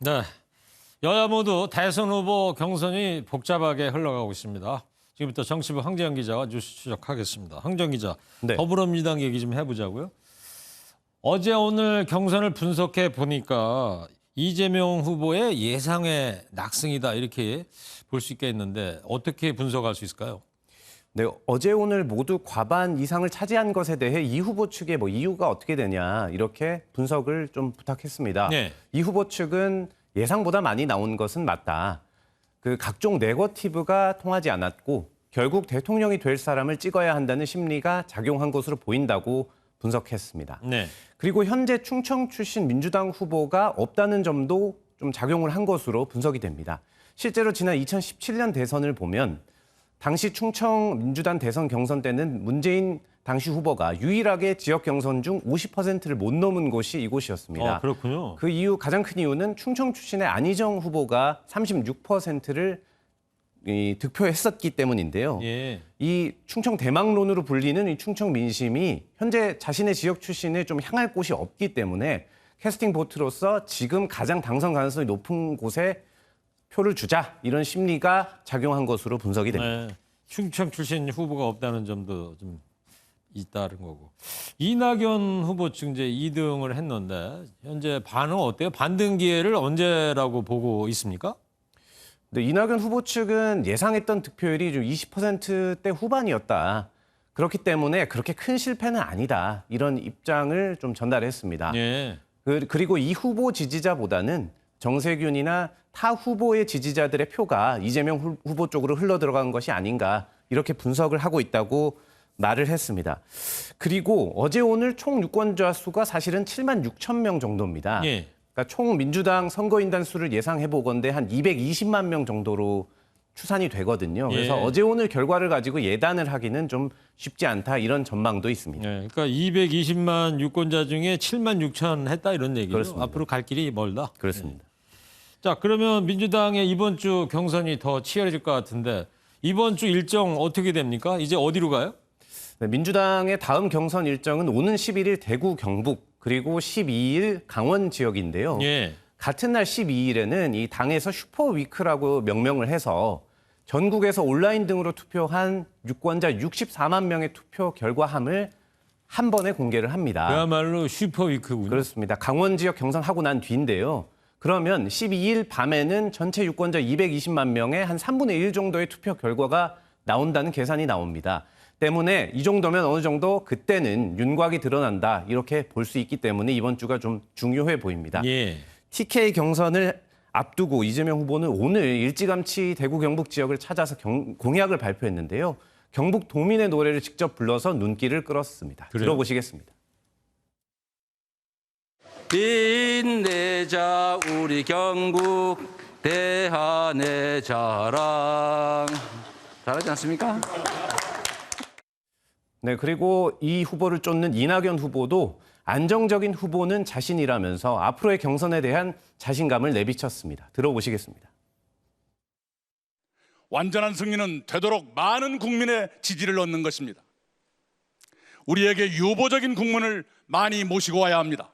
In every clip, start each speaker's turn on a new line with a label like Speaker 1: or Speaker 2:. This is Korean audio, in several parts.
Speaker 1: 네, 여야 모두 대선 후보 경선이 복잡하게 흘러가고 있습니다. 지금부터 정치부 황재영 기자와 뉴스 추적하겠습니다. 황재영 기자,
Speaker 2: 네.
Speaker 1: 더불어민주당 얘기 좀 해보자고요. 어제 오늘 경선을 분석해 보니까 이재명 후보의 예상의 낙승이다 이렇게 볼 수 있겠는데 어떻게 분석할 수 있을까요?
Speaker 2: 네, 어제 오늘 모두 과반 이상을 차지한 것에 대해 이 후보 측의 이유가 어떻게 되냐 이렇게 분석을 좀 부탁했습니다.
Speaker 1: 네.
Speaker 2: 이 후보 측은 예상보다 많이 나온 것은 맞다. 그 각종 네거티브가 통하지 않았고 결국 대통령이 될 사람을 찍어야 한다는 심리가 작용한 것으로 보인다고 분석했습니다.
Speaker 1: 네.
Speaker 2: 그리고 현재 충청 출신 민주당 후보가 없다는 점도 좀 작용을 한 것으로 분석이 됩니다. 실제로 지난 2017년 대선을 보면 당시 충청 민주당 대선 경선 때는 문재인 당시 후보가 유일하게 지역 경선 중 50%를 못 넘은 곳이 이곳이었습니다.
Speaker 1: 그렇군요.
Speaker 2: 그 이유 가장 큰 이유는 충청 출신의 안희정 후보가 36%를 득표했었기 때문인데요.
Speaker 1: 예.
Speaker 2: 이 충청 대망론으로 불리는 이 충청 민심이 현재 자신의 지역 출신에 좀 향할 곳이 없기 때문에 캐스팅 보트로서 지금 가장 당선 가능성이 높은 곳에 표를 주자 이런 심리가 작용한 것으로 분석이 됩니다.
Speaker 1: 네. 충청 출신 후보가 없다는 점도 좀 있다는 거고. 이낙연 후보 측 이제 2등을 했는데 현재 반응 어때요? 반등 기회를 언제라고 보고 있습니까?
Speaker 2: 네, 이낙연 후보 측은 예상했던 득표율이 좀 20%대 후반이었다. 그렇기 때문에 그렇게 큰 실패는 아니다. 이런 입장을 좀 전달했습니다.
Speaker 1: 예.
Speaker 2: 그리고 이 후보 지지자보다는 정세균이나 타 후보의 지지자들의 표가 이재명 후보 쪽으로 흘러들어간 것이 아닌가 이렇게 분석을 하고 있다고 말을 했습니다. 그리고 어제 오늘 총 유권자 수가 사실은 7만 6천 명 정도입니다.
Speaker 1: 예.
Speaker 2: 그러니까 총 민주당 선거인단 수를 예상해 보건대 한 220만 명 정도로 추산이 되거든요. 그래서
Speaker 1: 예.
Speaker 2: 어제 오늘 결과를 가지고 예단을 하기는 좀 쉽지 않다 이런 전망도 있습니다.
Speaker 1: 네, 그러니까 220만 유권자 중에 7만 6천 했다 이런 얘기죠.
Speaker 2: 그렇습니다.
Speaker 1: 앞으로 갈 길이 멀다.
Speaker 2: 그렇습니다.
Speaker 1: 자, 그러면 민주당의 이번 주 경선이 더 치열해질 것 같은데 이번 주 일정 어떻게 됩니까? 이제 어디로 가요?
Speaker 2: 네, 민주당의 다음 경선 일정은 오는 11일 대구 경북 그리고 12일 강원 지역인데요.
Speaker 1: 예.
Speaker 2: 같은 날 12일에는 이 당에서 슈퍼위크라고 명명을 해서 전국에서 온라인 등으로 투표한 유권자 64만 명의 투표 결과함을 한 번에 공개를 합니다.
Speaker 1: 그야말로 슈퍼위크군요.
Speaker 2: 그렇습니다. 강원 지역 경선하고 난 뒤인데요. 그러면 12일 밤에는 전체 유권자 220만 명의 한 3분의 1 정도의 투표 결과가 나온다는 계산이 나옵니다. 때문에 이 정도면 어느 정도 그때는 윤곽이 드러난다 이렇게 볼 수 있기 때문에 이번 주가 좀 중요해 보입니다.
Speaker 1: 예.
Speaker 2: TK 경선을 앞두고 이재명 후보는 오늘 일찌감치 대구 경북 지역을 찾아서 공약을 발표했는데요. 경북 도민의 노래를 직접 불러서 눈길을 끌었습니다.
Speaker 1: 그래요?
Speaker 2: 들어보시겠습니다.
Speaker 3: 빛내자 우리 경북 대한의 자랑. 잘하지 않습니까?
Speaker 2: 네, 그리고 이 후보를 쫓는 이낙연 후보도 안정적인 후보는 자신이라면서 앞으로의 경선에 대한 자신감을 내비쳤습니다. 들어보시겠습니다.
Speaker 4: 완전한 승리는 되도록 많은 국민의 지지를 얻는 것입니다. 우리에게 유보적인 국민을 많이 모시고 와야 합니다.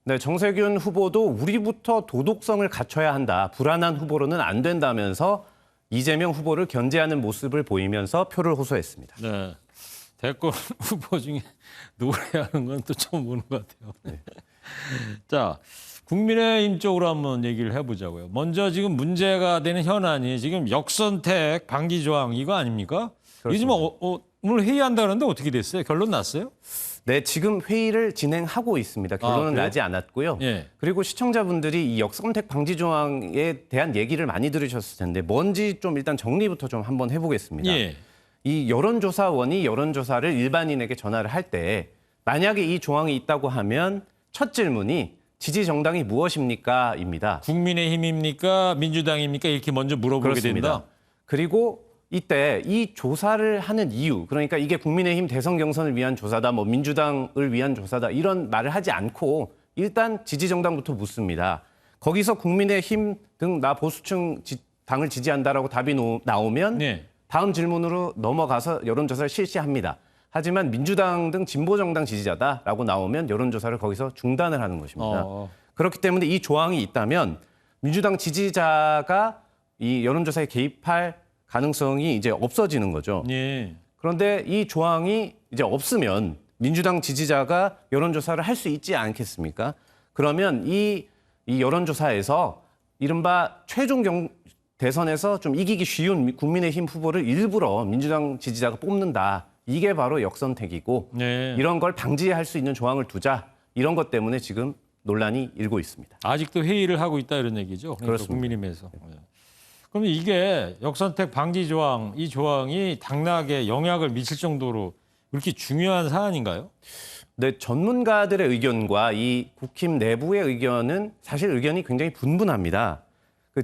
Speaker 2: 네, 정세균 후보도 우리부터 도덕성을 갖춰야 한다. 불안한 후보로는 안 된다면서 이재명 후보를 견제하는 모습을 보이면서 표를 호소했습니다.
Speaker 1: 네. 대권 후보 중에 노래하는 건 또 처음 보는 것 같아요.
Speaker 2: 네.
Speaker 1: 자, 국민의힘 쪽으로 한번 얘기를 해보자고요. 먼저 지금 문제가 되는 현안이 지금 역선택 방지 조항 이거 아닙니까? 이게 지금 오늘 회의한다는데 어떻게 됐어요? 결론 났어요?
Speaker 2: 네, 지금 회의를 진행하고 있습니다. 결론은
Speaker 1: 그래요?
Speaker 2: 나지 않았고요.
Speaker 1: 예.
Speaker 2: 그리고 시청자분들이 이 역선택 방지 조항에 대한 얘기를 많이 들으셨을 텐데 뭔지 좀 일단 정리부터 좀 한번 해보겠습니다.
Speaker 1: 예.
Speaker 2: 이 여론조사원이 여론조사를 일반인에게 전화를 할 때 만약에 이 조항이 있다고 하면 첫 질문이 지지 정당이 무엇입니까? 입니다.
Speaker 1: 국민의힘입니까? 민주당입니까? 이렇게 먼저 물어보게
Speaker 2: 그렇습니다.
Speaker 1: 된다.
Speaker 2: 그리고 이때 이 조사를 하는 이유, 그러니까 이게 국민의힘 대선 경선을 위한 조사다, 민주당을 위한 조사다 이런 말을 하지 않고 일단 지지 정당부터 묻습니다. 거기서 국민의힘 등 나 보수층 당을 지지한다라고 답이 나오면
Speaker 1: 네.
Speaker 2: 다음 질문으로 넘어가서 여론조사를 실시합니다. 하지만 민주당 등 진보정당 지지자다라고 나오면 여론조사를 거기서 중단을 하는 것입니다. 그렇기 때문에 이 조항이 있다면 민주당 지지자가 이 여론조사에 개입할 가능성이 이제 없어지는 거죠.
Speaker 1: 예.
Speaker 2: 그런데 이 조항이 이제 없으면 민주당 지지자가 여론조사를 할 수 있지 않겠습니까? 그러면 이 여론조사에서 이른바 최종 대선에서 좀 이기기 쉬운 국민의힘 후보를 일부러 민주당 지지자가 뽑는다. 이게 바로 역선택이고
Speaker 1: 네.
Speaker 2: 이런 걸 방지할 수 있는 조항을 두자. 이런 것 때문에 지금 논란이 일고 있습니다.
Speaker 1: 아직도 회의를 하고 있다 이런 얘기죠. 그러니까
Speaker 2: 그렇습니다.
Speaker 1: 국민의힘에서. 그럼 이게 역선택 방지 조항, 이 조항이 당락에 영향을 미칠 정도로 그렇게 중요한 사안인가요?
Speaker 2: 네, 전문가들의 의견과 이 국힘 내부의 의견은 사실 의견이 굉장히 분분합니다.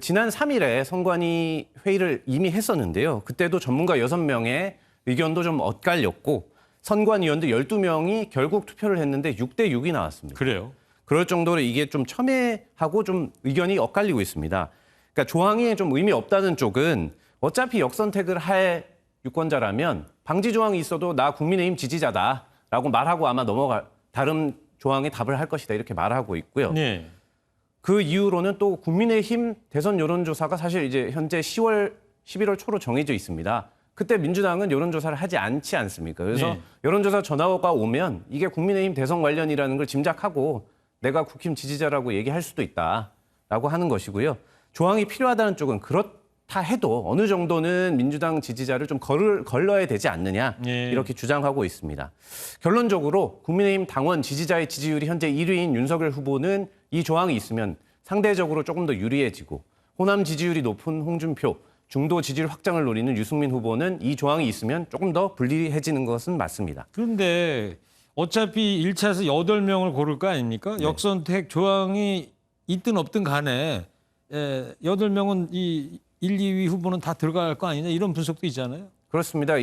Speaker 2: 지난 3일에 선관위 회의를 이미 했었는데요. 그때도 전문가 6명의 의견도 좀 엇갈렸고 선관위원도 12명이 결국 투표를 했는데 6대 6이 나왔습니다.
Speaker 1: 그래요.
Speaker 2: 그럴 정도로 이게 좀 첨예하고 좀 의견이 엇갈리고 있습니다. 그러니까 조항이 좀 의미 없다는 쪽은 어차피 역선택을 할 유권자라면 방지 조항이 있어도 나 국민의힘 지지자다라고 말하고 아마 다른 조항에 답을 할 것이다 이렇게 말하고 있고요.
Speaker 1: 네.
Speaker 2: 그 이후로는 또 국민의힘 대선 여론조사가 사실 이제 현재 10월, 11월 초로 정해져 있습니다. 그때 민주당은 여론조사를 하지 않지 않습니까? 그래서
Speaker 1: 네.
Speaker 2: 여론조사 전화가 오면 이게 국민의힘 대선 관련이라는 걸 짐작하고 내가 국힘 지지자라고 얘기할 수도 있다라고 하는 것이고요. 조항이 필요하다는 쪽은 그렇다 해도 어느 정도는 민주당 지지자를 좀 걸러야 되지 않느냐
Speaker 1: 네.
Speaker 2: 이렇게 주장하고 있습니다. 결론적으로 국민의힘 당원 지지자의 지지율이 현재 1위인 윤석열 후보는 이 조항이 있으면 상대적으로 조금 더 유리해지고 호남 지지율이 높은 홍준표, 중도 지지율 확장을 노리는 유승민 후보는 이 조항이 있으면 조금 더 불리해지는 것은 맞습니다.
Speaker 1: 그런데 어차피 1차에서 8명을 고를 거 아닙니까?
Speaker 2: 네.
Speaker 1: 역선택 조항이 있든 없든 간에 8명은 이 1, 2위 후보는 다 들어갈 거 아니냐 이런 분석도 있잖아요.
Speaker 2: 그렇습니다.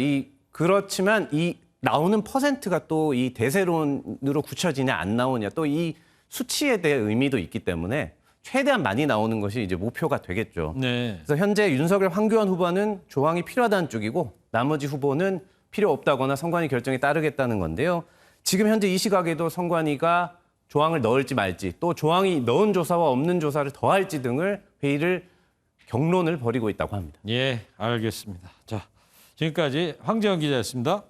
Speaker 2: 그렇지만 이 나오는 퍼센트가 또 이 대세론으로 굳혀지냐 안 나오냐 또 이 수치에 대해 의미도 있기 때문에 최대한 많이 나오는 것이 이제 목표가 되겠죠.
Speaker 1: 네.
Speaker 2: 그래서 현재 윤석열, 황교안 후보는 조항이 필요하다는 쪽이고 나머지 후보는 필요 없다거나 선관위 결정에 따르겠다는 건데요. 지금 현재 이 시각에도 선관위가 조항을 넣을지 말지 또 조항이 넣은 조사와 없는 조사를 더할지 등을 회의를 경론을 벌이고 있다고 합니다.
Speaker 1: 예, 알겠습니다. 자, 지금까지 황재원 기자였습니다.